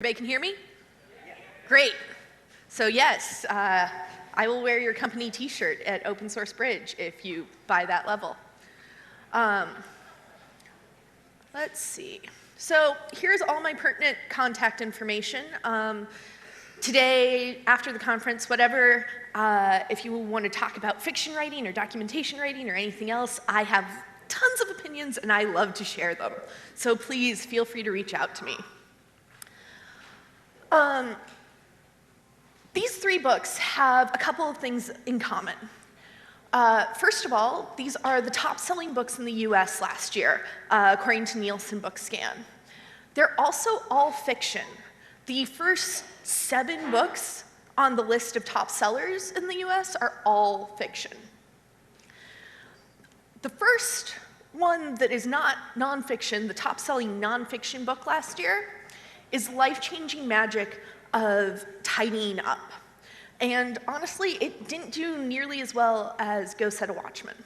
Everybody can hear me? Great. So yes, I will wear your company t-shirt at Open Source Bridge if you buy that level. Let's see. So here's all my pertinent contact information. Today, after the conference, whatever, if you want to talk about fiction writing or documentation writing or anything else, I have tons of opinions and I love to share them. So please feel free to reach out to me. These three books have a couple of things in common. First of all, these are the top-selling books in the US last year, according to Nielsen BookScan. They're also all fiction. The first 7 books on the list of top sellers in the US are all fiction. The first one that is not nonfiction, the top-selling nonfiction book last year, is Life-Changing Magic of Tidying Up. And honestly, it didn't do nearly as well as Go Set a Watchman.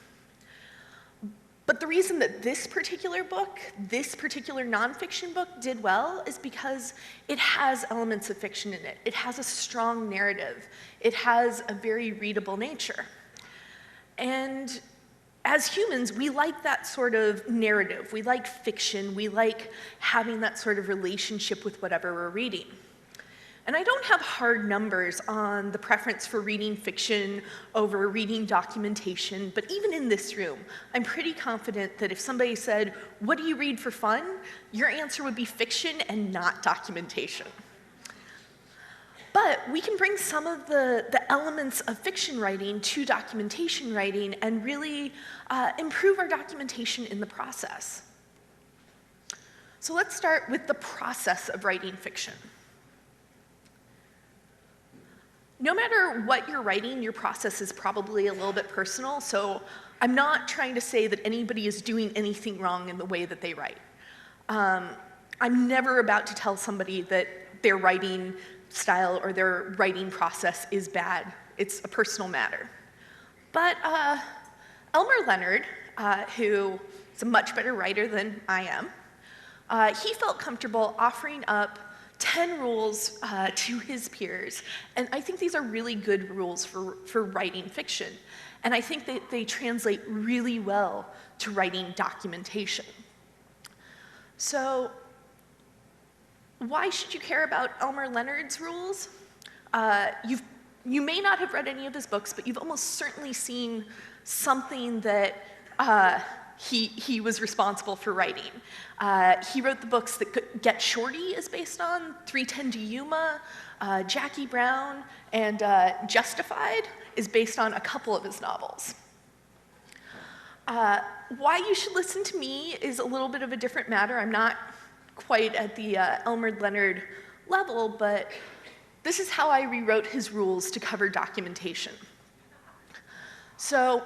But the reason that this particular book, this particular nonfiction book did well is because it has elements of fiction in it. It has a strong narrative. It has a very readable nature. And as humans, we like that sort of narrative. We like fiction. We like having that sort of relationship with whatever we're reading. And I don't have hard numbers on the preference for reading fiction over reading documentation, but even in this room, I'm pretty confident that if somebody said, "What do you read for fun?" your answer would be fiction and not documentation. But we can bring some of the elements of fiction writing to documentation writing and really improve our documentation in the process. So let's start with the process of writing fiction. No matter what you're writing, your process is probably a little bit personal, so I'm not trying to say that anybody is doing anything wrong in the way that they write. I'm never about to tell somebody that their writing style or their writing process is bad. It's a personal matter. But Elmer Leonard, who is a much better writer than I am, he felt comfortable offering up 10 rules to his peers, and I think these are really good rules for writing fiction. And I think that they translate really well to writing documentation. So why should you care about Elmer Leonard's rules? You may not have read any of his books, but you've almost certainly seen something that he was responsible for writing. He wrote the books that Get Shorty is based on, 3:10 to Yuma, Jackie Brown, and Justified is based on a couple of his novels. Why you should listen to me is a little bit of a different matter. I'm not quite at the Elmer Leonard level, but this is how I rewrote his rules to cover documentation. So,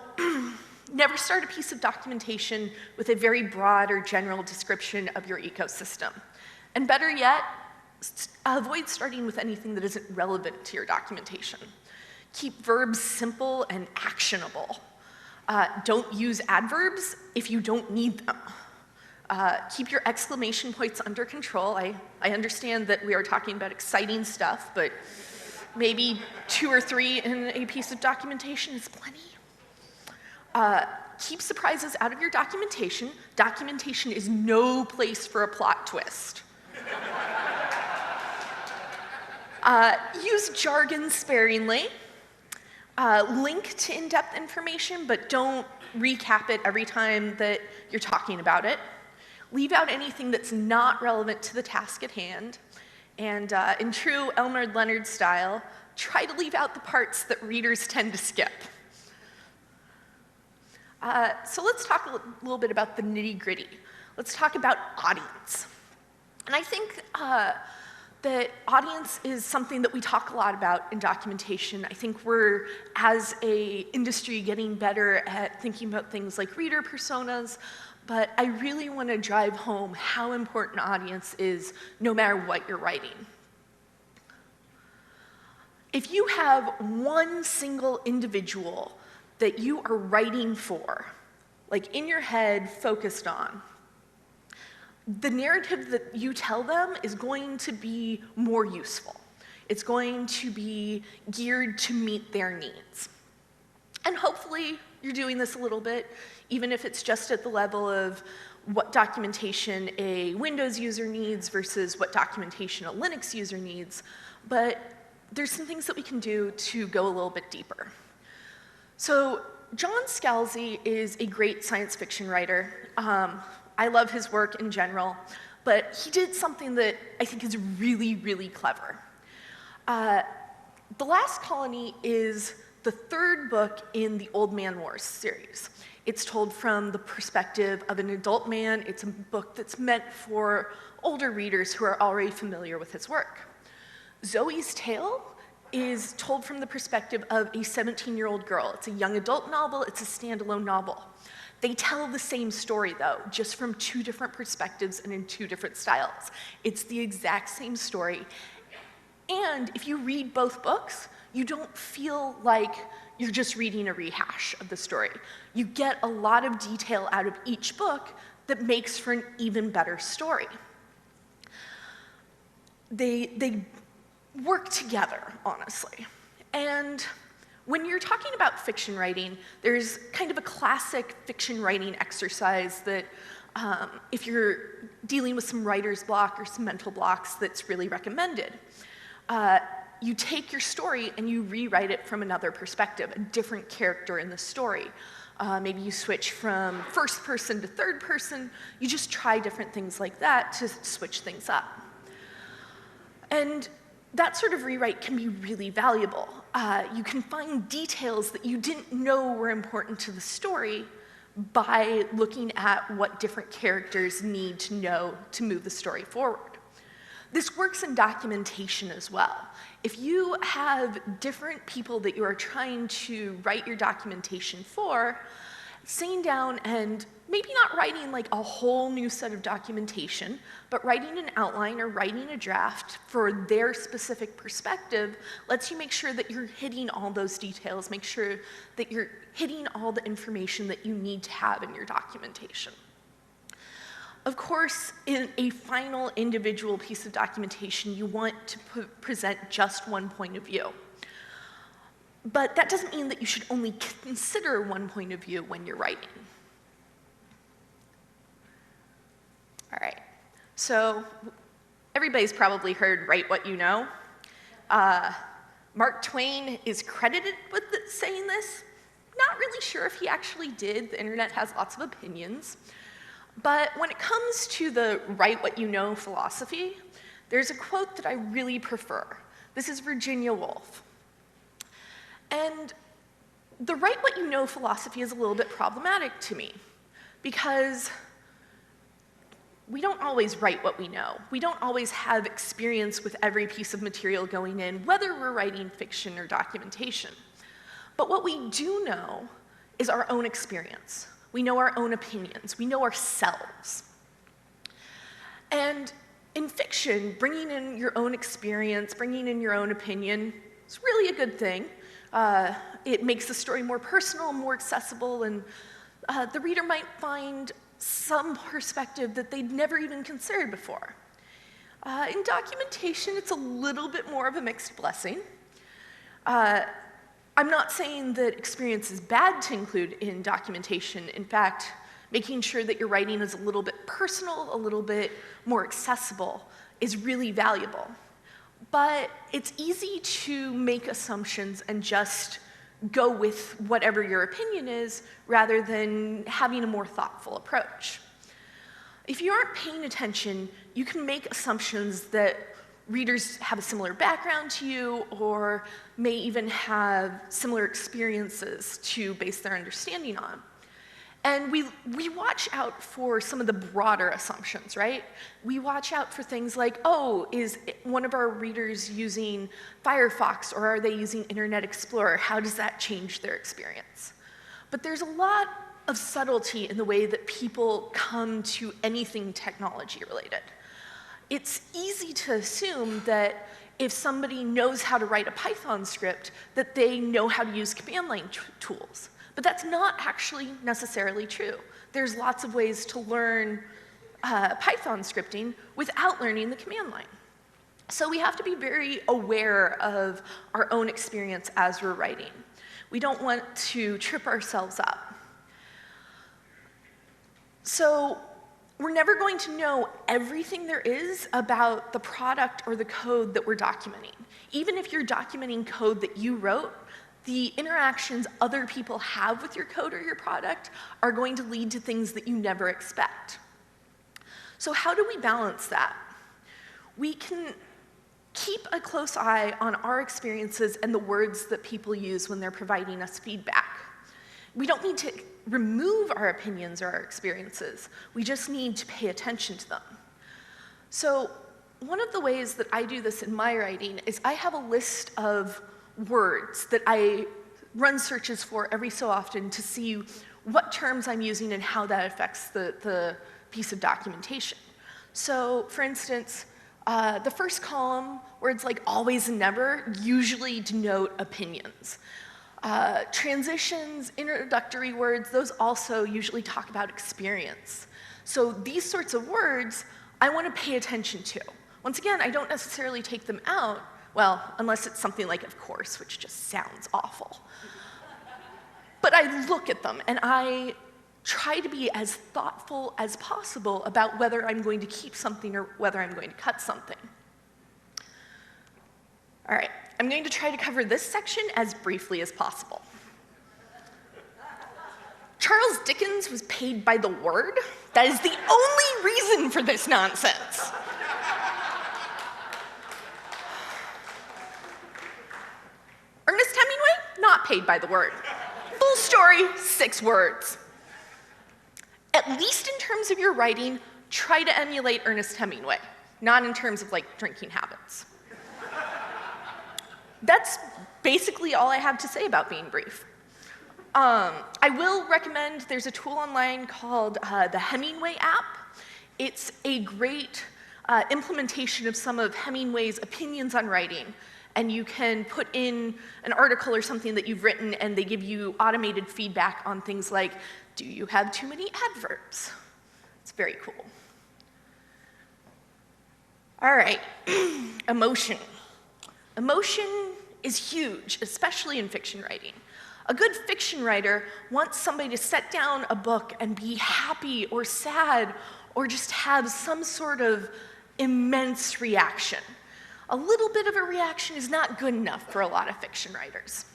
never start a piece of documentation with a very broad or general description of your ecosystem. And better yet, avoid starting with anything that isn't relevant to your documentation. Keep verbs simple and actionable. Don't use adverbs if you don't need them. Keep your exclamation points under control. I understand that we are talking about exciting stuff, but maybe 2 or 3 in a piece of documentation is plenty. Keep surprises out of your documentation. Documentation is no place for a plot twist. Use jargon sparingly. Link to in-depth information, but don't recap it every time that you're talking about it. Leave out anything that's not relevant to the task at hand. And in true Elmer Leonard style, try to leave out the parts that readers tend to skip. So let's talk a little bit about the nitty-gritty. Let's talk about audience. And I think that audience is something that we talk a lot about in documentation. I think we're, as an industry, getting better at thinking about things like reader personas, but I really want to drive home how important audience is no matter what you're writing. If you have one single individual that you are writing for, like in your head, focused on, the narrative that you tell them is going to be more useful. It's going to be geared to meet their needs. And hopefully you're doing this a little bit, even if it's just at the level of what documentation a Windows user needs versus what documentation a Linux user needs. But there's some things that we can do to go a little bit deeper. So John Scalzi is a great science fiction writer. I love his work in general, but he did something that I think is really, really clever. The Last Colony is the third book in the Old Man Wars series. It's told from the perspective of an adult man. It's a book that's meant for older readers who are already familiar with his work. Zoe's Tale is told from the perspective of a 17-year-old girl. It's a young adult novel, it's a standalone novel. They tell the same story though, just from two different perspectives and in two different styles. It's the exact same story. And if you read both books, you don't feel like you're just reading a rehash of the story. You get a lot of detail out of each book that makes for an even better story. They work together, honestly. And when you're talking about fiction writing, there's kind of a classic fiction writing exercise that if you're dealing with some writer's block or some mental blocks, that's really recommended. You take your story and you rewrite it from another perspective, a different character in the story. Maybe you switch from first person to third person. You just try different things like that to switch things up. And that sort of rewrite can be really valuable. You can find details that you didn't know were important to the story by looking at what different characters need to know to move the story forward. This works in documentation as well. If you have different people that you are trying to write your documentation for, sitting down and maybe not writing like a whole new set of documentation, but writing an outline or writing a draft for their specific perspective lets you make sure that you're hitting all those details, make sure that you're hitting all the information that you need to have in your documentation. Of course, in a final individual piece of documentation, you want to present just one point of view. But that doesn't mean that you should only consider one point of view when you're writing. All right, so everybody's probably heard write what you know. Mark Twain is credited with saying this. Not really sure if he actually did. The internet has lots of opinions. But when it comes to the write what you know philosophy, there's a quote that I really prefer. This is Virginia Woolf. And the write what you know philosophy is a little bit problematic to me because we don't always write what we know. We don't always have experience with every piece of material going in, whether we're writing fiction or documentation. But what we do know is our own experience. We know our own opinions. We know ourselves. And in fiction, bringing in your own experience, bringing in your own opinion is really a good thing. It makes the story more personal, more accessible, and the reader might find some perspective that they'd never even considered before. In documentation, it's a little bit more of a mixed blessing. I'm not saying that experience is bad to include in documentation. In fact, making sure that your writing is a little bit personal, a little bit more accessible is really valuable. But it's easy to make assumptions and just go with whatever your opinion is rather than having a more thoughtful approach. If you aren't paying attention, you can make assumptions that readers have a similar background to you or may even have similar experiences to base their understanding on. And we watch out for some of the broader assumptions, right? We watch out for things like, oh, is one of our readers using Firefox or are they using Internet Explorer? How does that change their experience? But there's a lot of subtlety in the way that people come to anything technology related. It's easy to assume that if somebody knows how to write a Python script, that they know how to use command line tools. But that's not actually necessarily true. There's lots of ways to learn Python scripting without learning the command line. So we have to be very aware of our own experience as we're writing. We don't want to trip ourselves up. So we're never going to know everything there is about the product or the code that we're documenting. Even if you're documenting code that you wrote, the interactions other people have with your code or your product are going to lead to things that you never expect. So how do we balance that? We can keep a close eye on our experiences and the words that people use when they're providing us feedback. We don't need to remove our opinions or our experiences. We just need to pay attention to them. So one of the ways that I do this in my writing is I have a list of words that I run searches for every so often to see what terms I'm using and how that affects the piece of documentation. So for instance, the first column, words like always and never usually denote opinions. Transitions, introductory words, those also usually talk about experience. So these sorts of words I want to pay attention to. Once again, I don't necessarily take them out, well, unless it's something like of course, which just sounds awful. But I look at them and I try to be as thoughtful as possible about whether I'm going to keep something or whether I'm going to cut something. All right, I'm going to try to cover this section as briefly as possible. Charles Dickens was paid by the word. That is the only reason for this nonsense. Ernest Hemingway, not paid by the word. Full story, 6 words. At least in terms of your writing, try to emulate Ernest Hemingway, not in terms of like drinking habits. That's basically all I have to say about being brief. I will recommend, there's a tool online called the Hemingway app. It's a great implementation of some of Hemingway's opinions on writing. And you can put in an article or something that you've written and they give you automated feedback on things like, do you have too many adverbs? It's very cool. All right, emotion. Emotion is huge, especially in fiction writing. A good fiction writer wants somebody to set down a book and be happy or sad or just have some sort of immense reaction. A little bit of a reaction is not good enough for a lot of fiction writers.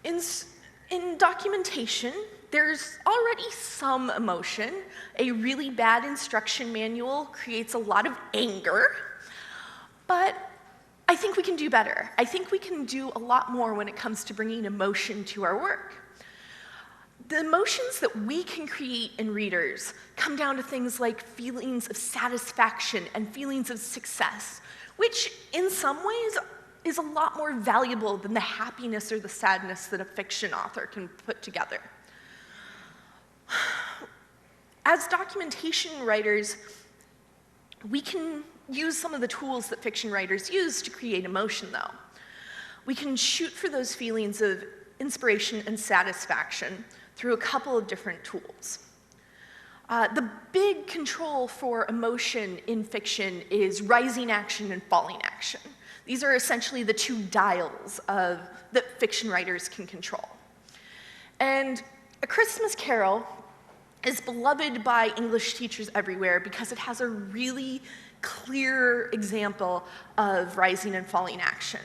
In documentation, there's already some emotion. A really bad instruction manual creates a lot of anger, but I think we can do better. I think we can do a lot more when it comes to bringing emotion to our work. The emotions that we can create in readers come down to things like feelings of satisfaction and feelings of success, which in some ways is a lot more valuable than the happiness or the sadness that a fiction author can put together. As documentation writers, we can use some of the tools that fiction writers use to create emotion, though. We can shoot for those feelings of inspiration and satisfaction through a couple of different tools. The big control for emotion in fiction is rising action and falling action. These are essentially the 2 dials that fiction writers can control. And A Christmas Carol is beloved by English teachers everywhere because it has a really clear example of rising and falling action.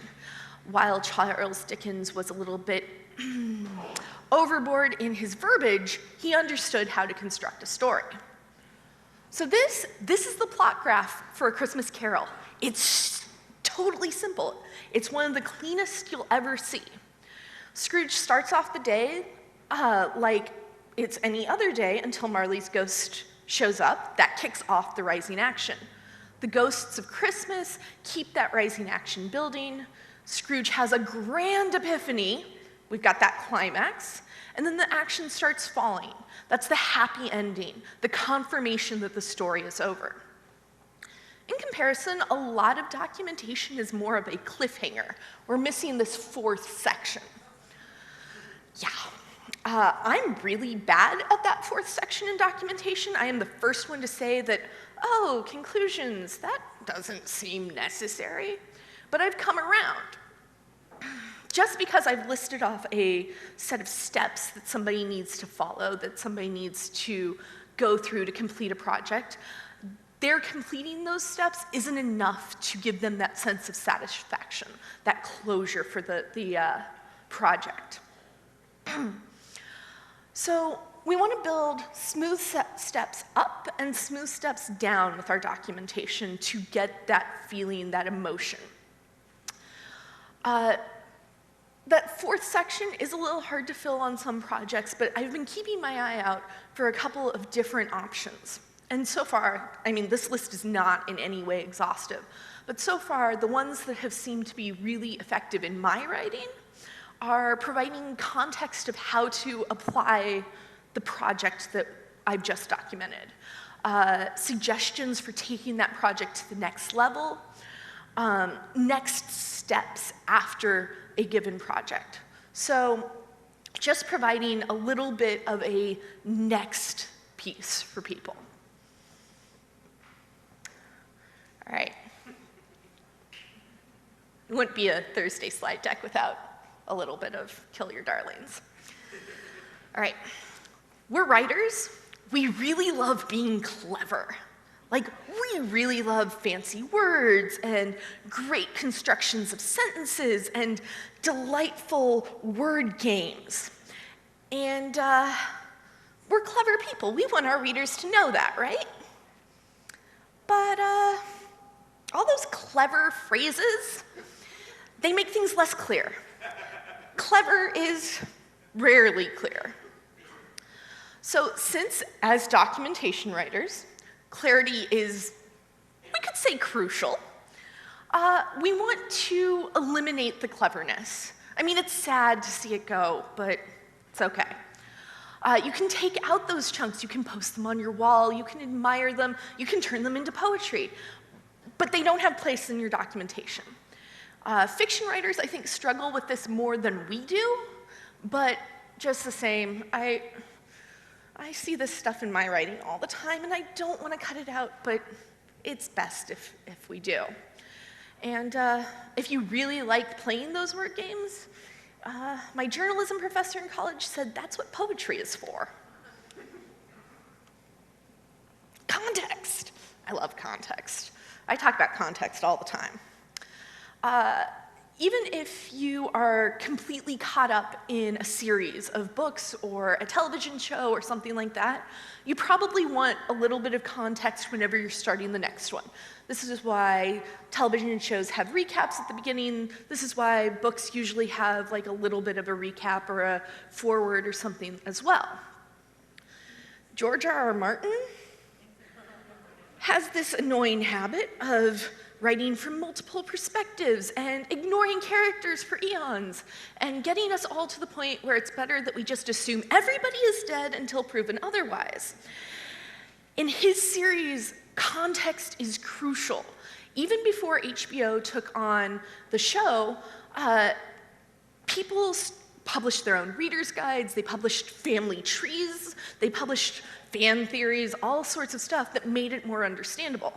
While Charles Dickens was a little bit overboard in his verbiage, he understood how to construct a story. So this is the plot graph for A Christmas Carol. It's totally simple. It's one of the cleanest you'll ever see. Scrooge starts off the day like it's any other day until Marley's ghost shows up. That kicks off the rising action. The ghosts of Christmas keep that rising action building. Scrooge has a grand epiphany. We've got that climax. And then the action starts falling. That's the happy ending, the confirmation that the story is over. In comparison, a lot of documentation is more of a cliffhanger. We're missing this 4th section. Yeah. I'm really bad at that fourth section in documentation. I am the first one to say that, oh, conclusions, that doesn't seem necessary. But I've come around. Just because I've listed off a set of steps that somebody needs to follow, that somebody needs to go through to complete a project, their completing those steps isn't enough to give them that sense of satisfaction, that closure for the project. So we want to build smooth steps up and smooth steps down with our documentation to get that feeling, that emotion. That fourth section is a little hard to fill on some projects, but I've been keeping my eye out for a couple of different options. And so far, I mean, this list is not in any way exhaustive, but so far, the ones that have seemed to be really effective in my writing are providing context of how to apply the project that I've just documented, suggestions for taking that project to the next level, next steps after a given project. So just providing a little bit of a next piece for people. All right. It wouldn't be a Thursday slide deck without a little bit of kill your darlings. All right. We're writers. We really love being clever. Like, we really love fancy words and great constructions of sentences and delightful word games. And we're clever people. We want our readers to know that, right? But all those clever phrases, they make things less clear. Clever is rarely clear. So since, as documentation writers, clarity is, we could say, crucial, we want to eliminate the cleverness. I mean, it's sad to see it go, but it's okay. You can take out those chunks, you can post them on your wall, you can admire them, you can turn them into poetry, but they don't have place in your documentation. Fiction writers, I think, struggle with this more than we do, but just the same, I see this stuff in my writing all the time, and I don't want to cut it out, but it's best if we do. And if you really like playing those word games, my journalism professor in college said that's what poetry is for. Context. I love context. I talk about context all the time. Even if you are completely caught up in a series of books or a television show or something like that, you probably want a little bit of context whenever you're starting the next one. This is why television shows have recaps at the beginning. This is why books usually have like a little bit of a recap or a foreword or something as well. George R.R. Martin has this annoying habit of writing from multiple perspectives and ignoring characters for eons and getting us all to the point where it's better that we just assume everybody is dead until proven otherwise. In his series, context is crucial. Even before HBO took on the show, people published their own reader's guides, they published family trees, they published fan theories, all sorts of stuff that made it more understandable.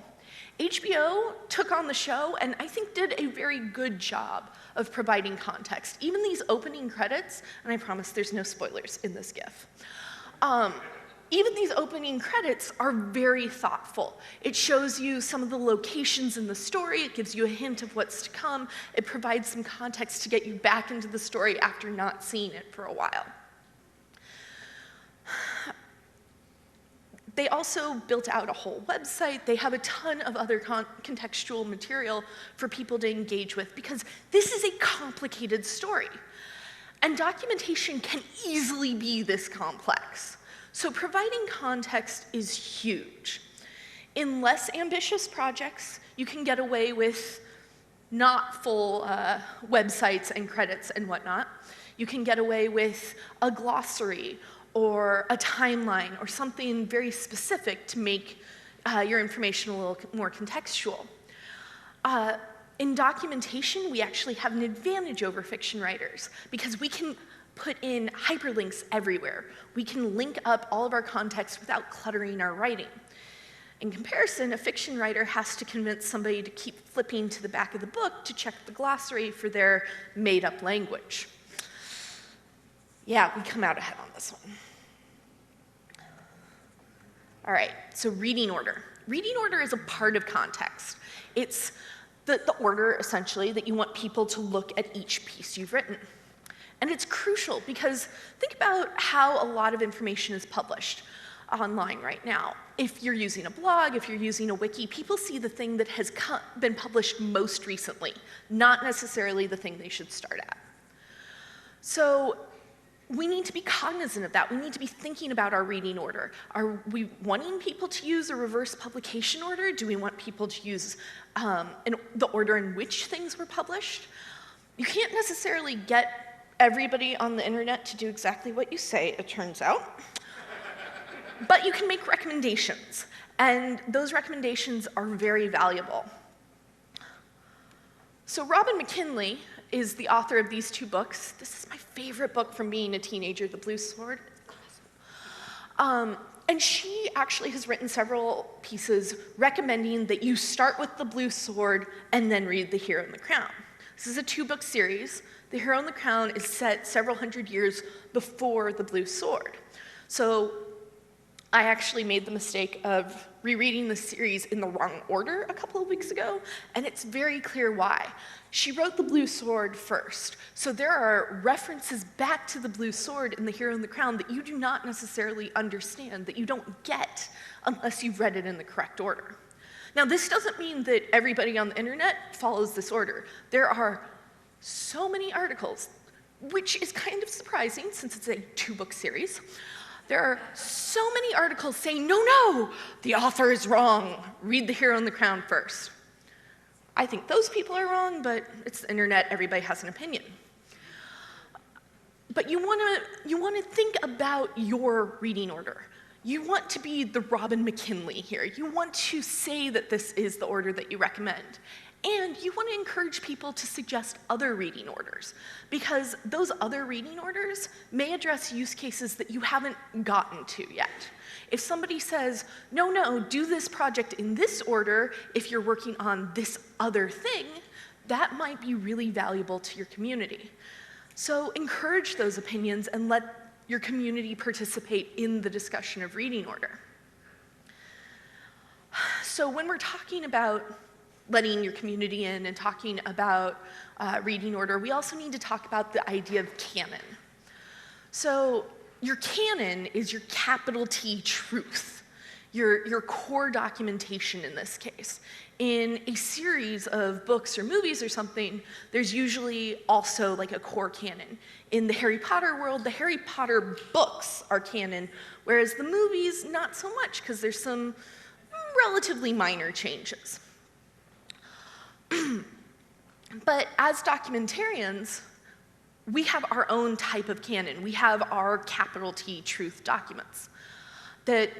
HBO took on the show and I think did a very good job of providing context. Even these opening credits, and I promise there's no spoilers in this GIF, even these opening credits are very thoughtful. It shows you some of the locations in the story, it gives you a hint of what's to come, it provides some context to get you back into the story after not seeing it for a while. They also built out a whole website. They have a ton of other contextual material for people to engage with because this is a complicated story. And documentation can easily be this complex. So providing context is huge. In less ambitious projects, you can get away with not full websites and credits and whatnot. You can get away with a glossary or a timeline or something very specific to make your information a little more contextual. In documentation, we actually have an advantage over fiction writers because we can put in hyperlinks everywhere. We can link up all of our context without cluttering our writing. In comparison, a fiction writer has to convince somebody to keep flipping to the back of the book to check the glossary for their made-up language. Yeah, we come out ahead on this one. All right, so reading order. Reading order is a part of context. It's the order, essentially, that you want people to look at each piece you've written. And it's crucial because think about how a lot of information is published online right now. If you're using a blog, if you're using a wiki, people see the thing that has been published most recently, not necessarily the thing they should start at. So we need to be cognizant of that. We need to be thinking about our reading order. Are we wanting people to use a reverse publication order? Do we want people to use the order in which things were published? You can't necessarily get everybody on the internet to do exactly what you say, it turns out. But you can make recommendations, and those recommendations are very valuable. So Robin McKinley is the author of these two books. This is my favorite book from being a teenager, The Blue Sword. It's awesome. And she actually has written several pieces recommending that you start with The Blue Sword and then read The Hero and the Crown. This is a two-book series. The Hero and the Crown is set several hundred years before The Blue Sword. So I actually made the mistake of rereading the series in the wrong order a couple of weeks ago, and it's very clear why. She wrote The Blue Sword first, so there are references back to The Blue Sword in The Hero and the Crown that you do not necessarily understand, that you don't get unless you've read it in the correct order. Now, this doesn't mean that everybody on the internet follows this order. There are so many articles, which is kind of surprising since it's a two-book series. There are so many articles saying, no, the author is wrong. Read The Hero and the Crown first. I think those people are wrong, but it's the internet, everybody has an opinion. But you wanna think about your reading order. You want to be the Robin McKinley here. You want to say that this is the order that you recommend. And you want to encourage people to suggest other reading orders, because those other reading orders may address use cases that you haven't gotten to yet. If somebody says, no, do this project in this order if you're working on this other thing, that might be really valuable to your community. So encourage those opinions and let your community participate in the discussion of reading order. So when we're talking about letting your community in and talking about reading order, we also need to talk about the idea of canon. So your canon is your capital T truth, your core documentation in this case. In a series of books or movies or something, there's usually also like a core canon. In the Harry Potter world, the Harry Potter books are canon, whereas the movies, not so much, because there's some relatively minor changes. But as documentarians, we have our own type of canon. We have our capital T truth documents that,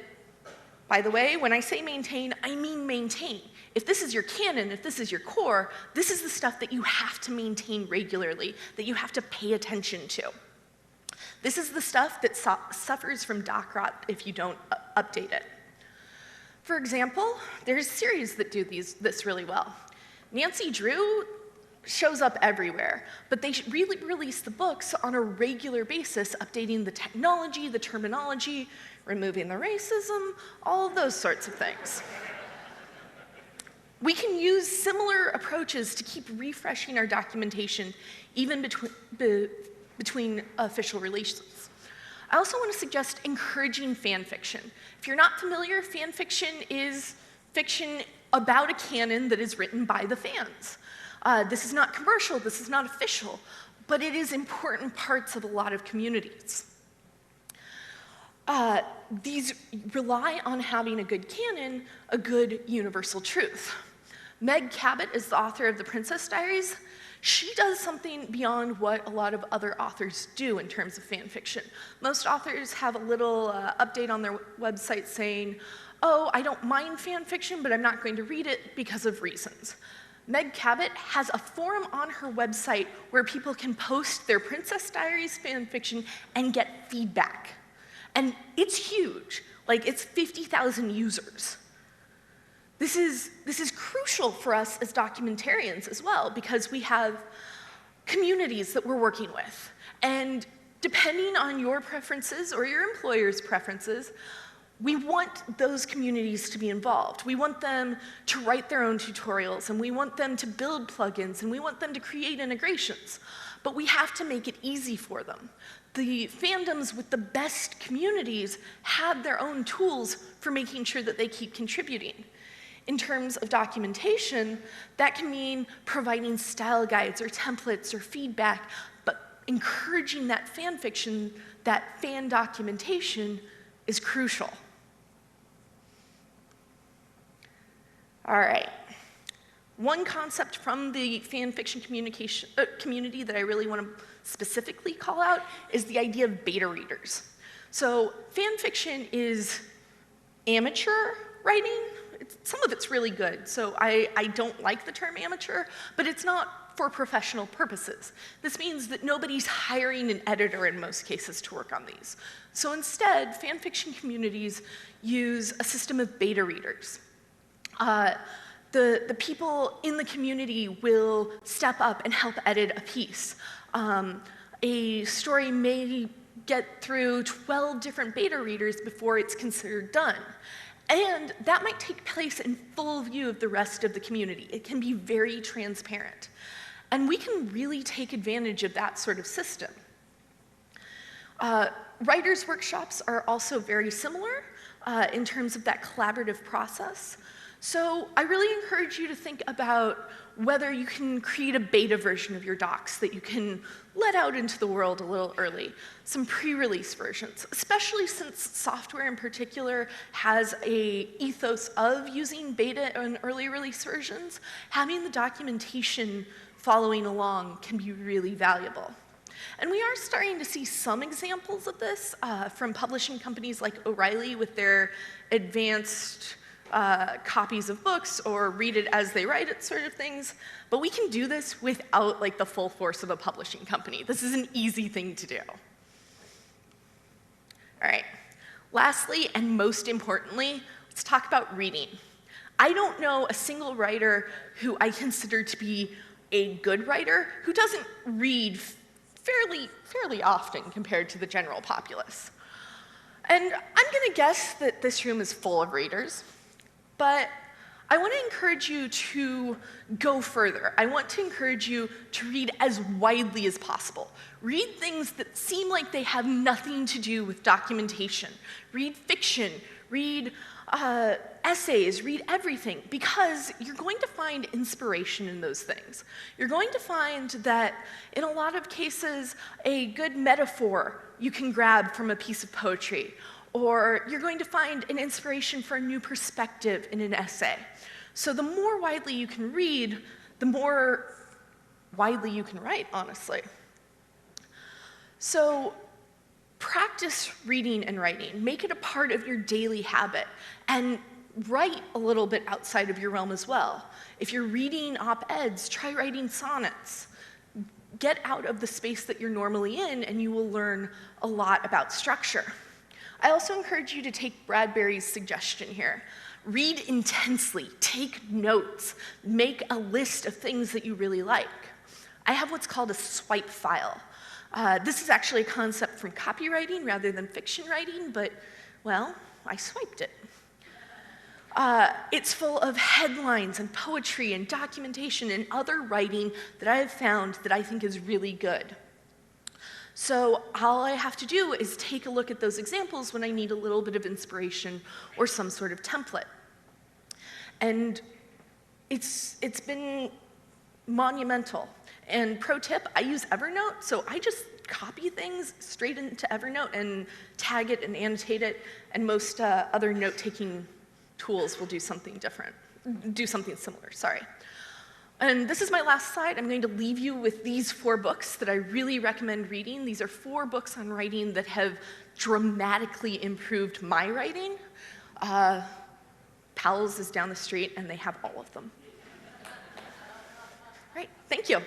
by the way, when I say maintain, I mean maintain. If this is your canon, if this is your core, this is the stuff that you have to maintain regularly, that you have to pay attention to. This is the stuff that suffers from doc rot if you don't update it. For example, there's series that do this really well. Nancy Drew shows up everywhere, but they really release the books on a regular basis, updating the technology, the terminology, removing the racism, all of those sorts of things. We can use similar approaches to keep refreshing our documentation, even between official releases. I also want to suggest encouraging fan fiction. If you're not familiar, fan fiction is fiction about a canon that is written by the fans. This is not commercial, this is not official, but it is important parts of a lot of communities. These rely on having a good canon, a good universal truth. Meg Cabot is the author of The Princess Diaries. She does something beyond what a lot of other authors do in terms of fan fiction. Most authors have a little update on their website saying, oh, I don't mind fan fiction, but I'm not going to read it because of reasons. Meg Cabot has a forum on her website where people can post their Princess Diaries fan fiction and get feedback. And it's huge. Like, it's 50,000 users. This is crucial for us as documentarians as well, because we have communities that we're working with. And depending on your preferences or your employer's preferences, we want those communities to be involved. We want them to write their own tutorials, and we want them to build plugins, and we want them to create integrations. But we have to make it easy for them. The fandoms with the best communities have their own tools for making sure that they keep contributing. In terms of documentation, that can mean providing style guides or templates or feedback, but encouraging that fan fiction, that fan documentation is crucial. All right. One concept from the fan fiction community that I really want to specifically call out is the idea of beta readers. So fan fiction is amateur writing. Some of it's really good, so I don't like the term amateur, but it's not for professional purposes. This means that nobody's hiring an editor in most cases to work on these. So instead, fan fiction communities use a system of beta readers. The people in the community will step up and help edit a piece. A story may get through 12 different beta readers before it's considered done. And that might take place in full view of the rest of the community. It can be very transparent. And we can really take advantage of that sort of system. Writers' workshops are also very similar in terms of that collaborative process. So I really encourage you to think about whether you can create a beta version of your docs that you can let out into the world a little early, some pre-release versions, especially since software in particular has an ethos of using beta and early release versions. Having the documentation following along can be really valuable. And we are starting to see some examples of this from publishing companies like O'Reilly with their advanced copies of books or read it as they write it sort of things. But we can do this without like the full force of a publishing company. This is an easy thing to do. All right. Lastly, and most importantly, let's talk about reading. I don't know a single writer who I consider to be a good writer who doesn't read fairly often compared to the general populace. And I'm going to guess that this room is full of readers. But I want to encourage you to go further. I want to encourage you to read as widely as possible. Read things that seem like they have nothing to do with documentation. Read fiction, read essays, read everything, because you're going to find inspiration in those things. You're going to find that in a lot of cases, a good metaphor you can grab from a piece of poetry, or you're going to find an inspiration for a new perspective in an essay. So the more widely you can read, the more widely you can write, honestly. So practice reading and writing. Make it a part of your daily habit, and write a little bit outside of your realm as well. If you're reading op-eds, try writing sonnets. Get out of the space that you're normally in, and you will learn a lot about structure. I also encourage you to take Bradbury's suggestion here. Read intensely, take notes, make a list of things that you really like. I have what's called a swipe file. This is actually a concept from copywriting rather than fiction writing, but, well, I swiped it. It's full of headlines and poetry and documentation and other writing that I have found that I think is really good. So all I have to do is take a look at those examples when I need a little bit of inspiration or some sort of template. And it's been monumental. And pro tip, I use Evernote, so I just copy things straight into Evernote and tag it and annotate it, and most other note-taking tools will do something similar, sorry. And this is my last slide. I'm going to leave you with these 4 books that I really recommend reading. These are 4 books on writing that have dramatically improved my writing. Powell's is down the street, and they have all of them. Right, thank you.